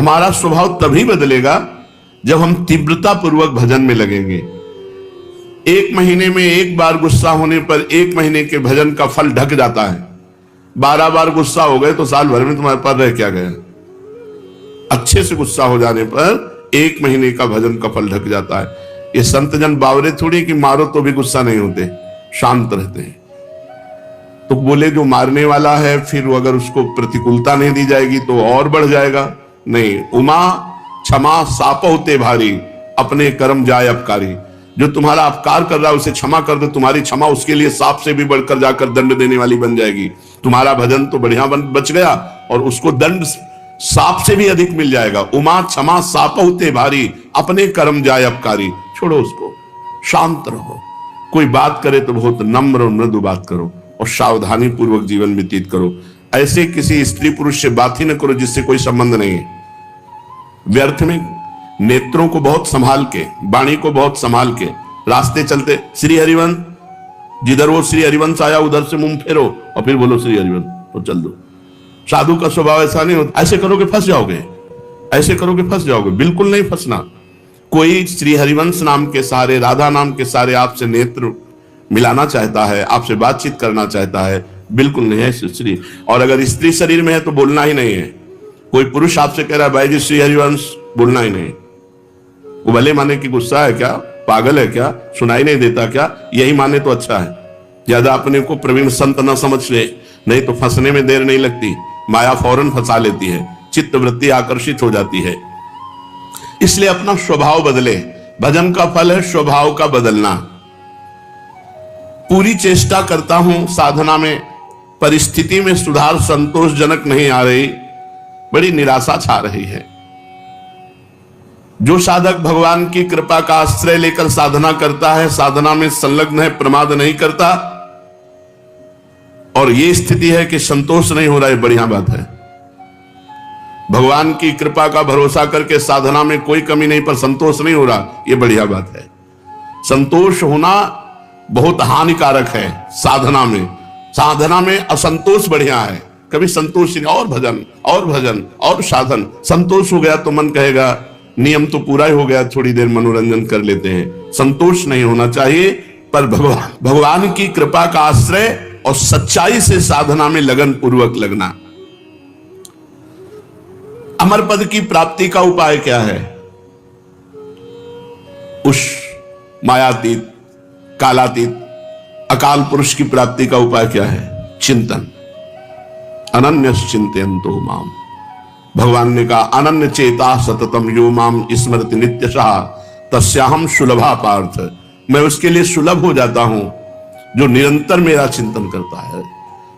हमारा स्वभाव तभी बदलेगा जब हम तीव्रता पूर्वक भजन में लगेंगे। एक महीने में एक बार गुस्सा होने पर एक महीने के भजन का फल ढक जाता है। 12 बार गुस्सा हो गए तो साल भर में तुम्हारे पास रह क्या गया। अच्छे से गुस्सा हो जाने पर एक महीने का भजन का फल ढक जाता है। ये संत जन बावरे थोड़ी कि मारो तो भी गुस्सा नहीं होते, शांत रहते हैं। तो बोले जो मारने वाला है फिर अगर उसको प्रतिकूलता नहीं दी जाएगी तो और बढ़ जाएगा। नहीं, उमा क्षमा साप होते भारी, अपने कर्म जाए अपकारी। जो तुम्हारा अपकार कर रहा है उसे क्षमा कर दो, तुम्हारी क्षमा उसके लिए सांप से भी बढ़कर जाकर दंड देने वाली बन जाएगी। तुम्हारा भजन तो बढ़िया बच गया और उसको दंड सांप से भी अधिक मिल जाएगा। उमा क्षमा साप होते भारी, अपने कर्म जाए अपकारी। छोड़ो उसको, शांत रहो। कोई बात करे तो बहुत नम्र और मृदु बात करो और सावधानी पूर्वक जीवन व्यतीत करो। ऐसे किसी स्त्री पुरुष से बात ही न करो जिससे कोई संबंध नहीं है। व्यर्थ में नेत्रों को बहुत संभाल के, वाणी को बहुत संभाल के रास्ते चलते, श्री हरिवंश, जिधर वो श्री हरिवंश आया उधर से मुंह फेरो और फिर बोलो श्री हरिवंश तो चल दो। साधु का स्वभाव ऐसा नहीं होता। ऐसे करोगे फंस जाओगे, ऐसे करोगे फंस जाओगे। बिल्कुल नहीं फंसना। कोई श्री हरिवंश नाम के सहारे, राधा नाम के सहारे आपसे नेत्र मिलाना चाहता है, आपसे बातचीत करना चाहता है, बिल्कुल नहीं है श्री। और अगर स्त्री शरीर में है तो बोलना ही नहीं है। कोई पुरुष आपसे कह रहा है भाई जी श्री हरिवंश, बोलना ही नहीं। वो भले माने कि गुस्सा है क्या, पागल है क्या, सुनाई नहीं देता क्या, यही माने तो अच्छा है। ज्यादा अपने को प्रवीण संत न समझ ले, नहीं तो फंसने में देर नहीं लगती। माया फौरन फंसा लेती है, चित्त वृत्ति आकर्षित हो जाती है। इसलिए अपना स्वभाव बदले। भजन का फल है स्वभाव का बदलना। पूरी चेष्टा करता हूं साधना में, परिस्थिति में सुधार संतोषजनक नहीं आ रही, बड़ी निराशा छा रही है। जो साधक भगवान की कृपा का आश्रय लेकर साधना करता है, साधना में संलग्न है, प्रमाद नहीं करता, और ये स्थिति है कि संतोष नहीं हो रहा है, बढ़िया बात है। भगवान की कृपा का भरोसा करके साधना में कोई कमी नहीं पर संतोष नहीं हो रहा, ये बढ़िया बात है। संतोष होना बहुत हानिकारक है साधना में। साधना में असंतोष बढ़िया है। कभी संतोष नहीं, और भजन और भजन और साधन। संतोष हो गया तो मन कहेगा नियम तो पूरा ही हो गया, थोड़ी देर मनोरंजन कर लेते हैं। संतोष नहीं होना चाहिए, पर भगवान की कृपा का आश्रय और सच्चाई से साधना में लगन पूर्वक लगना। अमर पद की प्राप्ति का उपाय क्या है? उस मायातीत, कालातीत, अकाल पुरुष की प्राप्ति का उपाय क्या है? चिंतन। अनन्य चिंतयन्तो माम। भगवान ने कहा अनन्य चेता सततम यो माम स्मरति नित्यशः तस्याहम सुलभा पार्थ। मैं उसके लिए सुलभ हो जाता हूं जो निरंतर मेरा चिंतन करता है।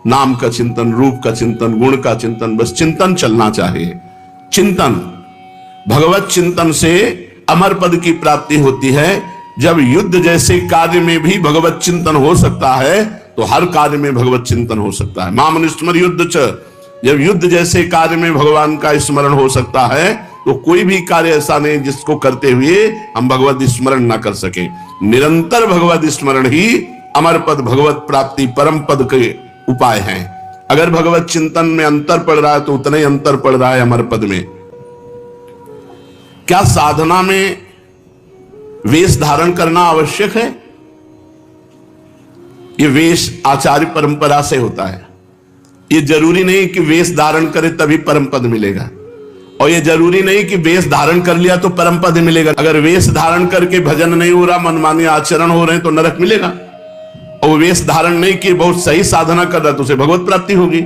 नाम का चिंतन, रूप का चिंतन, गुण का चिंतन, बस चिंतन चलना चाहिए। चिंतन, भगवत चिंतन से अमर पद की प्राप्ति होती है। जब युद्ध जैसे कार्य में भी भगवत चिंतन हो सकता है तो हर कार्य में भगवत चिंतन हो सकता है। माम स्मर युद्ध च। जब युद्ध जैसे कार्य में भगवान का स्मरण हो सकता है तो कोई भी कार्य ऐसा नहीं जिसको करते हुए हम भगवत स्मरण ना कर सके। निरंतर भगवत स्मरण ही अमर पद, भगवत प्राप्ति, परम पद के उपाय हैं। अगर भगवत चिंतन में अंतर पड़ रहा है तो उतना ही अंतर पड़ रहा है अमर पद में। क्या साधना में वेश धारण करना आवश्यक है? ये वेश आचार्य परंपरा से होता है। ये जरूरी नहीं कि वेश धारण करे तभी परम पद मिलेगा, और ये जरूरी नहीं कि वेश धारण कर लिया तो परम पद मिलेगा। अगर वेश धारण करके भजन नहीं हो रहा, मनमानी आचरण हो रहे हैं तो नरक मिलेगा। और वेश धारण नहीं किए, बहुत सही साधना कर रहा तो उसे भगवत प्राप्ति होगी।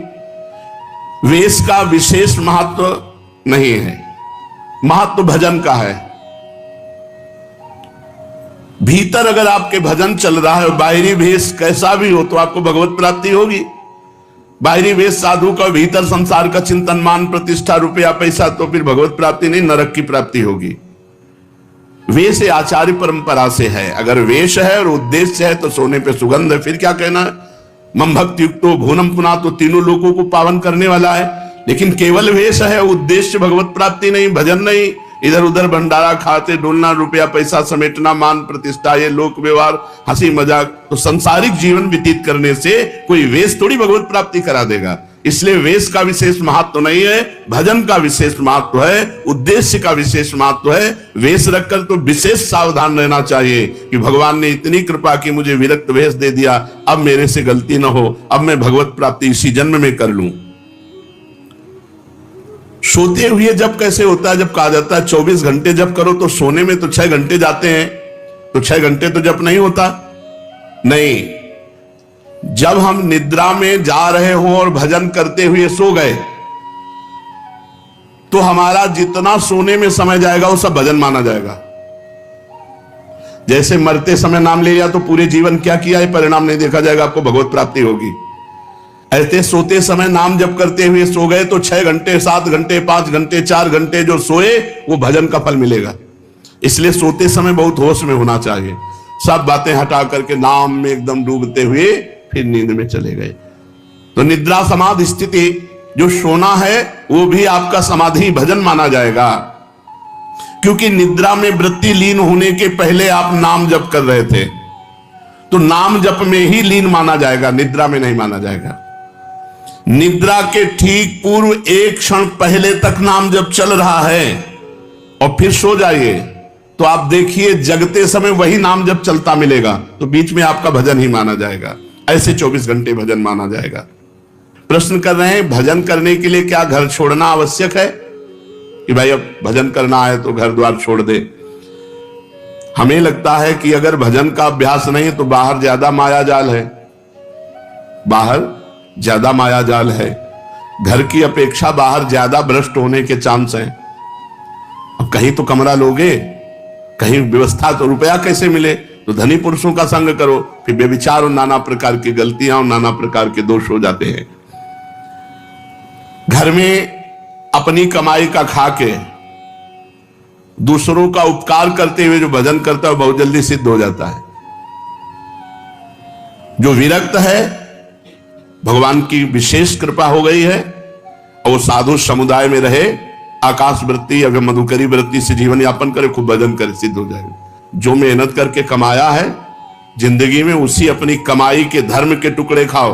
वेश का विशेष महत्व नहीं है, महत्व भजन का है। भीतर अगर आपके भजन चल रहा है, बाहरी वेश कैसा भी हो तो आपको भगवत प्राप्ति होगी। बाहरी वेश साधु का, भीतर संसार का चिंतन, मान प्रतिष्ठा, रुपया पैसा, तो फिर भगवत प्राप्ति नहीं, नरक की प्राप्ति होगी। वेश आचार्य परंपरा से है। अगर वेश है और उद्देश्य है तो सोने पे सुगंध है, फिर क्या कहना है? मम भक्ति युक्तो भुवनम पुना, तो तीनों लोगों को पावन करने वाला है। लेकिन केवल वेश है, उद्देश्य भगवत प्राप्ति नहीं, भजन नहीं, इधर उधर भंडारा खाते डोलना, रुपया पैसा समेटना, मान प्रतिष्ठा, ये लोक व्यवहार, हंसी मजाक, तो संसारिक जीवन व्यतीत करने से कोई वेश थोड़ी भगवत प्राप्ति करा देगा। इसलिए वेश का विशेष महत्व नहीं है, भजन का विशेष महत्व है, उद्देश्य का विशेष महत्व है। वेश रखकर तो विशेष सावधान रहना चाहिए कि भगवान ने इतनी कृपा की, मुझे विरक्त वेश दे दिया, अब मेरे से गलती ना हो, अब मैं भगवत प्राप्ति इसी जन्म में कर लूं। सोते हुए जब कैसे होता है? जब कहा जाता है 24 घंटे जप करो, तो सोने में तो 6 घंटे जाते हैं, तो 6 घंटे तो जप नहीं होता। नहीं, जब हम निद्रा में जा रहे हो और भजन करते हुए सो गए, तो हमारा जितना सोने में समय जाएगा वो सब भजन माना जाएगा। जैसे मरते समय नाम ले लिया तो पूरे जीवन क्या किया है परिणाम नहीं देखा जाएगा, आपको भगवत प्राप्ति होगी। ऐसे सोते समय नाम जप करते हुए सो गए तो 6 घंटे, 7 घंटे, 5 घंटे, 4 घंटे जो सोए वो भजन का फल मिलेगा। इसलिए सोते समय बहुत होश में होना चाहिए। सब बातें हटा करके नाम में एकदम डूबते हुए फिर नींद में चले गए। तो निद्रा समाधि स्थिति, जो सोना है वो भी आपका समाधि भजन माना जाएगा, क्योंकि निद्रा में वृत्ति लीन होने के पहले आप नाम जप कर रहे थे, तो नाम जप में ही लीन माना जाएगा, निद्रा में नहीं माना जाएगा। निद्रा के ठीक पूर्व 1 क्षण पहले तक नाम जप चल रहा है और फिर सो जाइए, तो आप देखिए जगते समय वही नाम जप चलता मिलेगा, तो बीच में आपका भजन ही माना जाएगा। ऐसे 24 घंटे भजन माना जाएगा। प्रश्न कर रहे हैं, भजन करने के लिए क्या घर छोड़ना आवश्यक है? कि भाई अब भजन करना है तो घर द्वार छोड़ दे। हमें लगता है कि अगर भजन का अभ्यास नहीं तो बाहर ज्यादा माया जाल है, बाहर ज्यादा माया जाल है, घर की अपेक्षा बाहर ज्यादा भ्रष्ट होने के चांस हैं। अब कहीं तो कमरा लोगे, कहीं व्यवस्था, तो रुपया कैसे मिले? तो धनी पुरुषों का संग करो, फिर व्यभिचार और नाना प्रकार की गलतियां और नाना प्रकार के दोष हो जाते हैं। घर में अपनी कमाई का खा के दूसरों का उपकार करते हुए जो भजन करता है बहुत जल्दी सिद्ध हो जाता है। जो विरक्त है, भगवान की विशेष कृपा हो गई है और वो साधु समुदाय में रहे, आकाश वृत्ति या मधुकरी वृत्ति से जीवन यापन करे, खूब भजन करे, सिद्ध हो जाएगा। जो मेहनत करके कमाया है जिंदगी में, उसी अपनी कमाई के धर्म के टुकड़े खाओ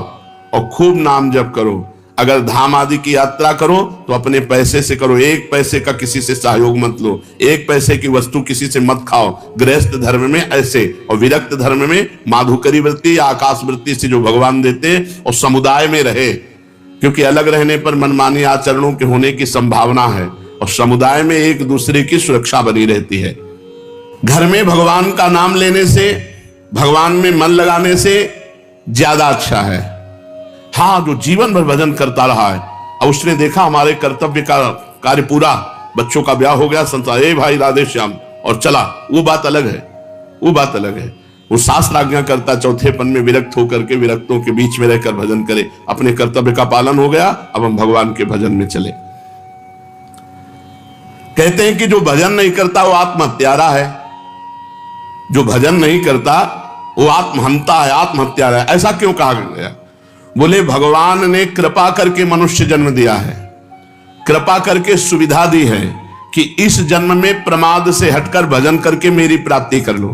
और खूब नाम जप करो। अगर धाम आदि की यात्रा करो तो अपने पैसे से करो, 1 पैसे का किसी से सहयोग मत लो, 1 पैसे की वस्तु किसी से मत खाओ। गृहस्थ धर्म में ऐसे, और विरक्त धर्म में माधुकरी वृत्ति या आकाश वृत्ति से जो भगवान देते हैं, और समुदाय में रहे, क्योंकि अलग रहने पर मनमानी आचरणों के होने की संभावना है, और समुदाय में एक दूसरे की सुरक्षा बनी रहती है। घर में भगवान का नाम लेने से, भगवान में मन लगाने से ज्यादा अच्छा है। हाँ, जो जीवन भर भजन करता रहा है और उसने देखा हमारे कर्तव्य का कार्य पूरा, बच्चों का ब्याह हो गया, संसार, ए भाई राधे श्याम, और चला, वो बात अलग है, वो बात अलग है। वो शास्त्र आज्ञा करता, चौथेपन में विरक्त होकर के विरक्तों के बीच में रहकर भजन करे, अपने कर्तव्य का पालन हो गया, अब हम भगवान के भजन में चले। कहते हैं कि जो भजन नहीं करता वो आत्महत्यारा है, जो भजन नहीं करता वो आत्महंता है, आत्महत्यारा है। ऐसा क्यों कहा गया? बोले भगवान ने कृपा करके मनुष्य जन्म दिया है, कृपा करके सुविधा दी है कि इस जन्म में प्रमाद से हटकर भजन करके मेरी प्राप्ति कर लो,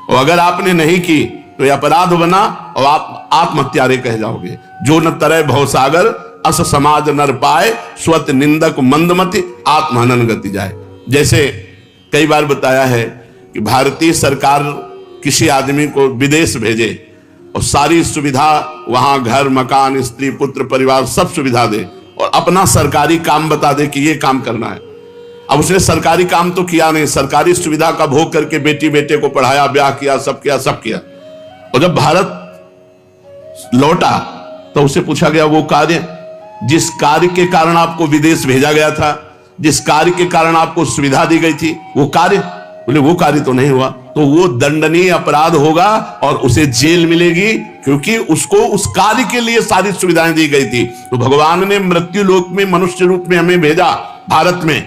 और अगर आपने नहीं की तो यह अपराध बना और आप आत्महत्यारे कह जाओगे। जो न तरय भवसागर अस समाज नर पाए, स्वत निंदक मंदमति आत्महनन गति जाए। जैसे कई बार बताया है कि भारतीय सरकार किसी आदमी को विदेश भेजे और सारी सुविधा वहां, घर मकान, स्त्री पुत्र परिवार सब सुविधा दे, और अपना सरकारी काम बता दे कि ये काम करना है। अब उसने सरकारी काम तो किया नहीं, सरकारी सुविधा का भोग करके बेटी बेटे को पढ़ाया, ब्याह किया, सब किया, सब किया। और जब भारत लौटा तो उसे पूछा गया वो कार्य, जिस कार्य के कारण आपको विदेश भेजा गया था, जिस कार्य के कारण आपको सुविधा दी गई थी, वो कार्य? बोले वो कार्य तो नहीं हुआ, तो वो दंडनीय अपराध होगा और उसे जेल मिलेगी, क्योंकि उसको उस कार्य के लिए सारी सुविधाएं दी गई थी। तो भगवान ने मृत्यु लोक में मनुष्य रूप में हमें भेजा भारत में,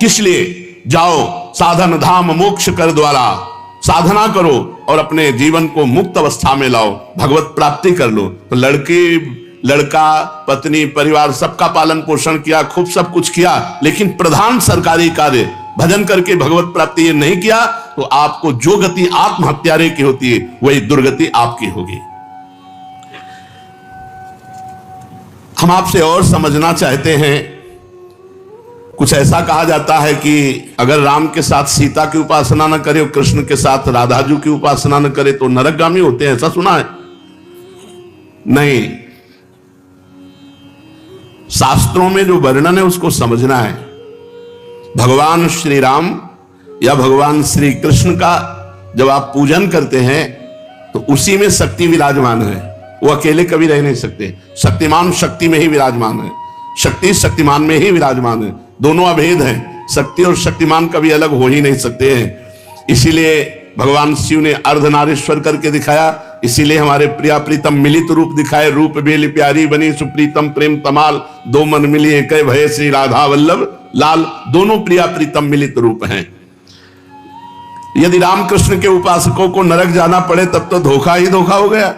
किस लिए? जाओ साधन धाम मोक्ष कर द्वारा, साधना करो और अपने जीवन को मुक्त अवस्था में लाओ, भगवत प्राप्ति कर लो। तो लड़का पत्नी परिवार सबका पालन पोषण किया, खूब सब कुछ किया, लेकिन प्रधान सरकारी कार्य भजन करके भगवत प्राप्ति ये नहीं किया, तो आपको जो गति आत्महत्यारे की होती है वही दुर्गति आपकी होगी। हम आपसे और समझना चाहते हैं। कुछ ऐसा कहा जाता है कि अगर राम के साथ सीता की उपासना न करे और कृष्ण के साथ राधाजू की उपासना न करे तो नरकगामी होते हैं, ऐसा सुना है? नहीं, शास्त्रों में जो वर्णन है उसको समझना है। भगवान श्री राम या भगवान श्री कृष्ण का जब आप पूजन करते हैं तो उसी में शक्ति विराजमान है, वो अकेले कभी रह नहीं सकते। शक्तिमान शक्ति में ही विराजमान है, शक्ति शक्तिमान में ही विराजमान है, दोनों अभेद हैं। शक्ति और शक्तिमान कभी अलग हो ही नहीं सकते हैं। इसीलिए भगवान शिव ने अर्धनारीश्वर करके दिखाया, इसीलिए हमारे प्रिया प्रीतम मिलित रूप दिखाए। रूप बेली प्यारी बनी सुप्रीतम प्रेम तमाल, दो मन मिली एक भय श्री राधा वल्लभ लाल। दोनों प्रिया प्रीतम मिलित रूप हैं। यदि रामकृष्ण के उपासकों को नरक जाना पड़े तब तो धोखा ही धोखा हो गया।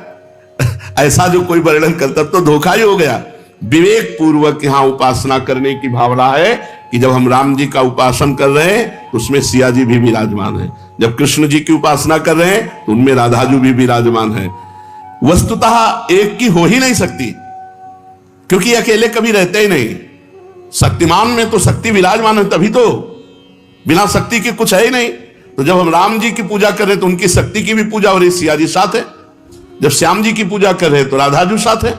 ऐसा जो कोई वर्णन करता तब तो धोखा ही हो गया। विवेक पूर्वक यहां उपासना करने की भावना है कि जब हम राम जी का उपासन कर रहे हैं तो उसमें सिया जी भी विराजमान है, जब कृष्ण जी की उपासना कर रहे हैं तो उनमें राधाजू भी विराजमान है। वस्तुतः एक की हो ही नहीं सकती, क्योंकि अकेले कभी रहते ही नहीं। शक्तिमान में तो शक्ति विराजमान है, तभी तो, बिना शक्ति के कुछ है ही नहीं। तो जब हम राम जी की पूजा कर रहे हैं तो उनकी शक्ति की भी पूजा हो रही, सिया जी साथ है। जब श्याम जी की पूजा कर रहे हैं तो राधाजू साथ है।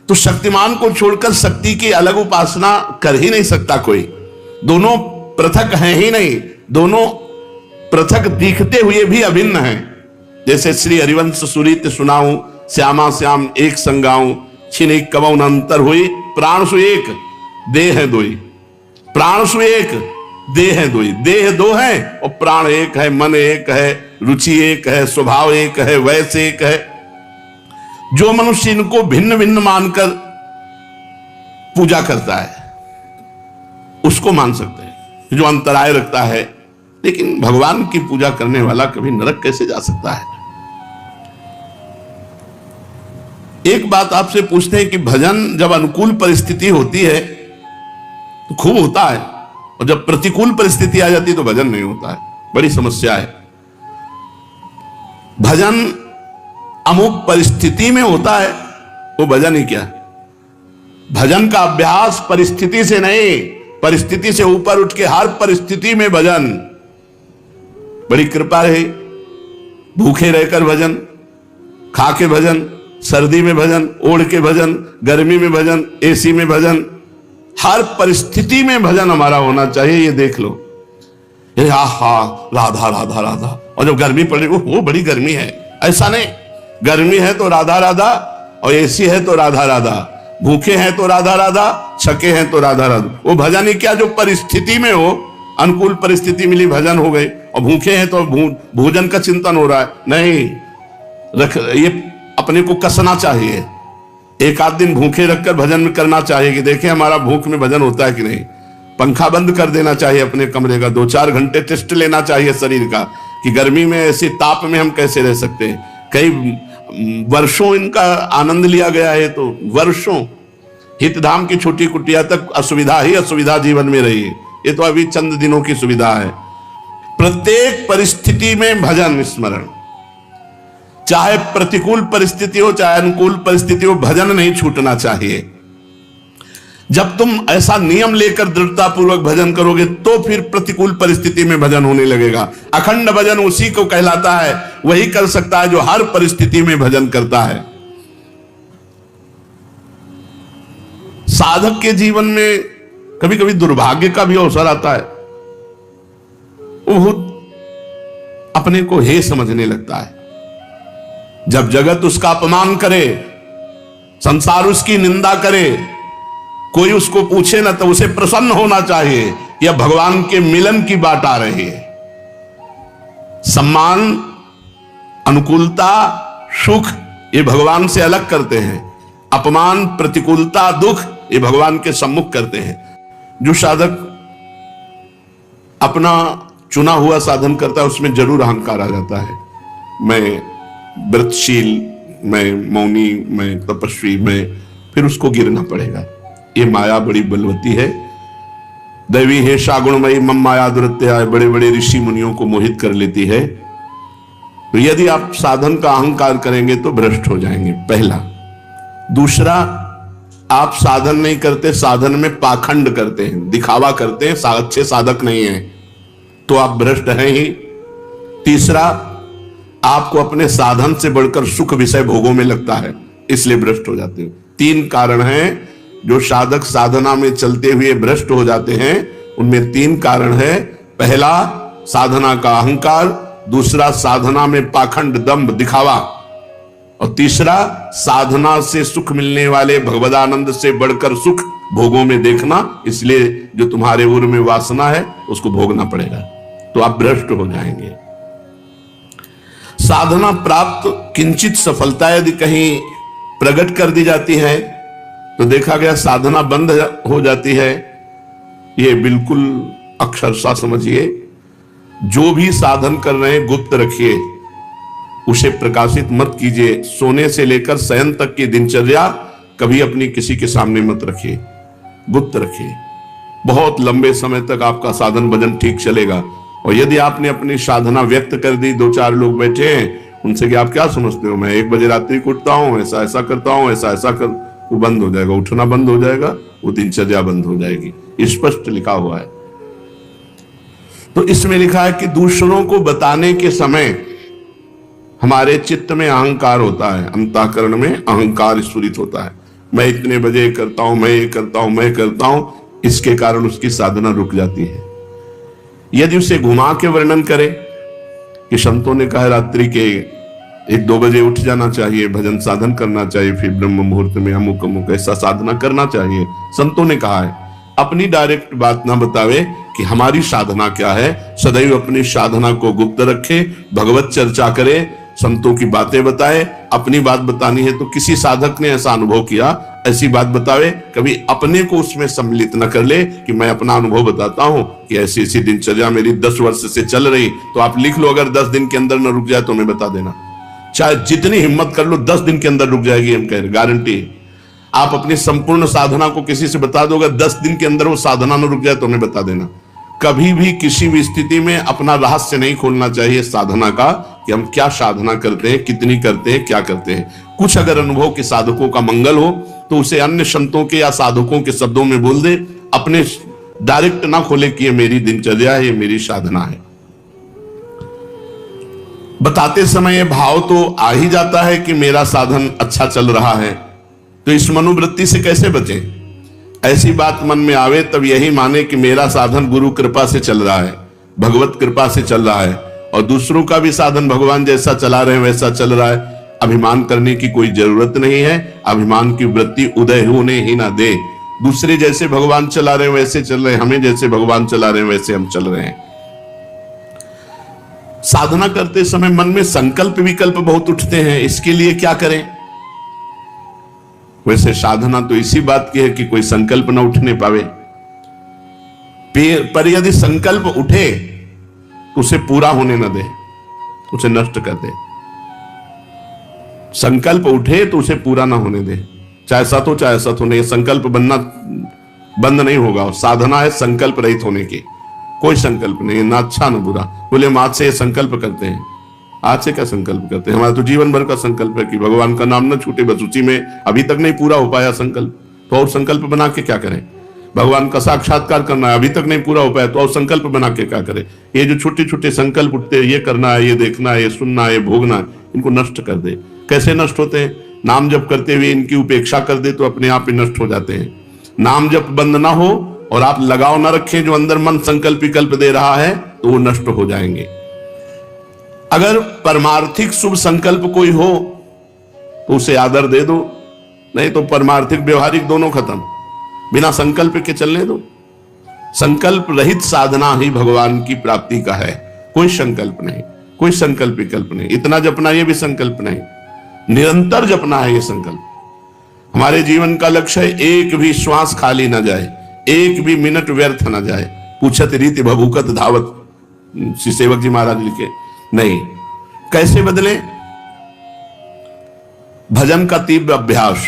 तो शक्तिमान को छोड़कर शक्ति की अलग उपासना कर ही नहीं सकता कोई। दोनों पृथक हैं ही नहीं, दोनों पृथक दिखते हुए भी अभिन्न हैं। जैसे श्री हरिवंश सुरीत सुनाऊं, श्यामा श्याम एक संगाऊं, छिन कबौन अंतर हुई, प्राण सु एक देह है दोई। प्राण सु एक देह है दोई, देह दो है और प्राण एक है, मन एक है, रुचि एक है, स्वभाव एक है, वैसे एक है। जो मनुष्य इनको भिन्न भिन्न मानकर पूजा करता है उसको मान सकते हैं, जो अंतराय रखता है। लेकिन भगवान की पूजा करने वाला कभी नरक कैसे जा सकता है? एक बात आपसे पूछते हैं कि भजन जब अनुकूल परिस्थिति होती है तो खूब होता है, और जब प्रतिकूल परिस्थिति आ जाती है तो भजन नहीं होता है। बड़ी समस्या है। भजन अमुक परिस्थिति में होता है, वो भजन ही क्या? भजन का अभ्यास परिस्थिति से नहीं, परिस्थिति से ऊपर उठ के हर परिस्थिति में भजन। बड़ी कृपा रही, भूखे रहकर भजन, खा के भजन, सर्दी में भजन, ओढ़ के भजन, गर्मी में भजन, एसी में भजन, हर परिस्थिति में भजन हमारा होना चाहिए। ये देख लो, ये हा राधा राधा राधा, और जब गर्मी पड़ रही वो बड़ी गर्मी है, ऐसा नहीं। गर्मी है तो राधा राधा, और एसी है तो राधा राधा, भूखे हैं तो राधा राधा, छके हैं तो राधा राधा। वो भजन ही क्या जो परिस्थिति में हो, अनुकूल परिस्थिति मिली भजन हो गई, और भूखे हैं तो भोजन का चिंतन हो रहा है, नहीं रख। ये अपने को कसना चाहिए, एक आध दिन भूखे रखकर भजन करना चाहिए कि देखें हमारा भूख में भजन होता है कि नहीं। पंखा बंद कर देना चाहिए अपने कमरे का, 2-4 घंटे टेस्ट लेना चाहिए शरीर का कि गर्मी में ऐसे ताप में हम कैसे रह सकते हैं। कई वर्षों इनका आनंद लिया गया है, तो वर्षों हितधाम की छोटी कुटिया तक असुविधा ही असुविधा जीवन में रही है। ये तो अभी चंद दिनों की सुविधा है। प्रत्येक परिस्थिति में भजन स्मरण, चाहे प्रतिकूल परिस्थिति हो चाहे अनुकूल परिस्थिति हो, भजन नहीं छूटना चाहिए। जब तुम ऐसा नियम लेकर दृढ़ता पूर्वक भजन करोगे तो फिर प्रतिकूल परिस्थिति में भजन होने लगेगा। अखंड भजन उसी को कहलाता है, वही कर सकता है जो हर परिस्थिति में भजन करता है। साधक के जीवन में कभी कभी दुर्भाग्य का भी अवसर आता है, वो अपने को हे समझने लगता है। जब जगत उसका अपमान करे, संसार उसकी निंदा करे, कोई उसको पूछे ना, तो उसे प्रसन्न होना चाहिए कि अब भगवान के मिलन की बात आ रही है। सम्मान, अनुकूलता, सुख ये भगवान से अलग करते हैं, अपमान, प्रतिकूलता, दुख ये भगवान के सम्मुख करते हैं। जो साधक अपना चुना हुआ साधन करता है उसमें जरूर अहंकार आ जाता है। मैं व्रतशील, मैं मौनी, मैं तपस्वी, मैं, फिर उसको गिरना पड़ेगा। ये माया बड़ी बलवती है। दैवी है शागुणमयी मम माया दुरत्या, बड़े बड़े ऋषि मुनियों को मोहित कर लेती है। तो यदि आप साधन का अहंकार करेंगे तो भ्रष्ट हो जाएंगे, पहला। दूसरा, आप साधन नहीं करते, साधन में पाखंड करते हैं, दिखावा करते हैं, अच्छे साधक नहीं हैं, तो आप भ्रष्ट हैं ही। तीसरा, आपको अपने साधन से बढ़कर सुख विषय भोगों में लगता है, इसलिए भ्रष्ट हो जाते हो। 3 कारण हैं जो साधक साधना में चलते हुए भ्रष्ट हो जाते हैं। उनमें 3 कारण है। पहला, साधना का अहंकार। दूसरा, साधना में पाखंड, दंभ, दिखावा। और तीसरा, साधना से सुख मिलने वाले भगवदानंद से बढ़कर सुख भोगों में देखना। इसलिए जो तुम्हारे उर में वासना है उसको भोगना पड़ेगा, तो आप भ्रष्ट हो जाएंगे। साधना प्राप्त किंचित सफलता यदि कहीं प्रकट कर दी जाती है तो देखा गया साधना बंद हो जाती है। ये बिल्कुल अक्षरशः समझिए, जो भी साधन कर रहे हैं गुप्त रखिए, उसे प्रकाशित मत कीजिए। सोने से लेकर शयन तक की दिनचर्या कभी अपनी किसी के सामने मत रखिए, गुप्त रखिए। बहुत लंबे समय तक आपका साधन भजन ठीक चलेगा। और यदि आपने अपनी साधना व्यक्त कर दी, 2-4 लोग बैठे हैं, उनसे कि आप क्या समझते हो, मैं 1 बजे रात्रि को उठता हूं, ऐसा ऐसा करता हूं, ऐसा ऐसा कर, वो बंद हो जाएगा, उठना बंद हो जाएगा, वो दिनचर्या बंद हो जाएगी। स्पष्ट लिखा हुआ है। तो इसमें लिखा है कि दूसरों को बताने के समय हमारे चित्त में अहंकार होता है, अंतःकरण में अहंकार स्फुरित होता है। मैं इतने बजे करता हूं, मैं ये करता हूं, मैं करता हूं, इसके कारण उसकी साधना रुक जाती है। यदि उसे घुमा के वर्णन करें कि संतों ने कहा रात्रि के 1-2 बजे उठ जाना चाहिए, भजन साधन करना चाहिए, फिर ब्रह्म मुहूर्त में अमुक अमुक ऐसा साधना करना चाहिए, संतों ने कहा है, अपनी डायरेक्ट बात ना बतावे कि हमारी साधना क्या है। सदैव अपनी साधना को गुप्त रखे, भगवत चर्चा करे, संतों की बातें बताए। अपनी बात बतानी है तो किसी साधक ने ऐसा अनुभव किया, ऐसी बात बतावे। कभी अपने को उसमें सम्मिलित न कर ले कि मैं अपना अनुभव बताता हूं कि ऐसी ऐसी दिनचर्या मेरी 10 वर्ष से चल रही। तो आप लिख लो, अगर 10 दिन के अंदर न रुक जाए तो मैं बता देना। चाहे जितनी हिम्मत कर लो, 10 दिन के अंदर रुक जाएगी, हम कह रहे, गारंटी। आप अपनी संपूर्ण साधना को किसी से बता दोगे, 10 दिन के अंदर वो साधना न रुक जाए तो हमें बता देना। कभी भी किसी भी स्थिति में अपना रहस्य नहीं खोलना चाहिए साधना का, कि हम क्या साधना करते हैं, कितनी करते हैं, क्या करते हैं। कुछ अगर अनुभव के साधकों का मंगल हो तो उसे अन्य संतों के या साधकों के शब्दों में बोल दे, अपने डायरेक्ट ना खोले कि ये मेरी दिनचर्या है, ये मेरी साधना है। बताते समय भाव तो आ ही जाता है कि मेरा साधन अच्छा चल रहा है, तो इस मनोवृत्ति से कैसे बचे। ऐसी बात मन में आवे तब यही माने कि मेरा साधन गुरु कृपा से चल रहा है, भगवत कृपा से चल रहा है, और दूसरों का भी साधन भगवान जैसा चला रहे हैं वैसा चल रहा है। अभिमान करने की कोई जरूरत नहीं है। अभिमान की वृत्ति उदय होने ही ना दे। दूसरे जैसे भगवान चला रहे हैं वैसे चल रहे हैं, हमें जैसे भगवान चला रहे हैं वैसे हम चल रहे हैं। साधना करते समय मन में संकल्प विकल्प बहुत उठते हैं, इसके लिए क्या करें। वैसे साधना तो इसी बात की है कि कोई संकल्प ना उठने पावे, पर यदि संकल्प उठे तो उसे पूरा होने न दे, उसे नष्ट कर दे। संकल्प उठे तो उसे पूरा ना होने दे, चाहे सत हो चाहे असत हो। नहीं, संकल्प बनना बंद नहीं होगा। साधना है संकल्प रहित होने की। कोई संकल्प नहीं, ना अच्छा ना बुरा। बोले हम आज से ये संकल्प करते हैं। आज से क्या संकल्प करते हैं? हमारा तो जीवन भर का संकल्प है कि भगवान का नाम न छूटे, बस उसी में। अभी तक नहीं पूरा हो पाया संकल्प, तो और संकल्प बना के क्या करें। भगवान का साक्षात्कार करना है, अभी तक नहीं पूरा हो पाया, तो और संकल्प बना के क्या करें। ये जो छोटे छोटे संकल्प उठते हैं, ये करना है, ये देखना है, ये सुनना है, ये भोगना है, इनको नष्ट कर दे। कैसे नष्ट होते हैं? नाम जप करते हुए इनकी उपेक्षा कर दे तो अपने आप ही नष्ट हो जाते हैं। नाम जप बंद ना हो और आप लगाव ना रखें जो अंदर मन संकल्प विकल्प दे रहा है, तो वो नष्ट हो जाएंगे। अगर परमार्थिक शुभ संकल्प कोई हो तो उसे आदर दे दो, नहीं तो परमार्थिक व्यवहारिक दोनों खत्म। बिना संकल्प के चलने दो। संकल्प रहित साधना ही भगवान की प्राप्ति का है। कोई संकल्प नहीं, कोई संकल्प विकल्प नहीं। इतना जपना ये भी संकल्प नहीं, निरंतर जपना है ये संकल्प। हमारे जीवन का लक्ष्य है एक भी श्वास खाली ना जाए, एक भी मिनट व्यर्थ ना जाए। पूछत रीति भभूकत धावत, श्री सेवक जी महाराज लिखे। नहीं, कैसे बदले? भजन का तीव्र अभ्यास।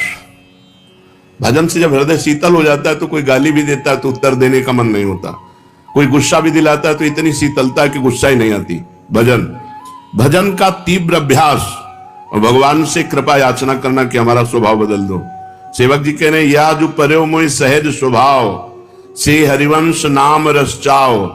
भजन से जब हृदय शीतल हो जाता है तो कोई गाली भी देता है तो उत्तर देने का मन नहीं होता। कोई गुस्सा भी दिलाता है तो इतनी शीतलता है कि गुस्सा ही नहीं आती। भजन का तीव्र अभ्यास और भगवान से कृपा याचना करना कि हमारा स्वभाव बदल दो। सेवक जी कह रहे हैं, या जो पर्यो मोहि सहज स्वभाव, से हरिवंश नाम रस चाओ,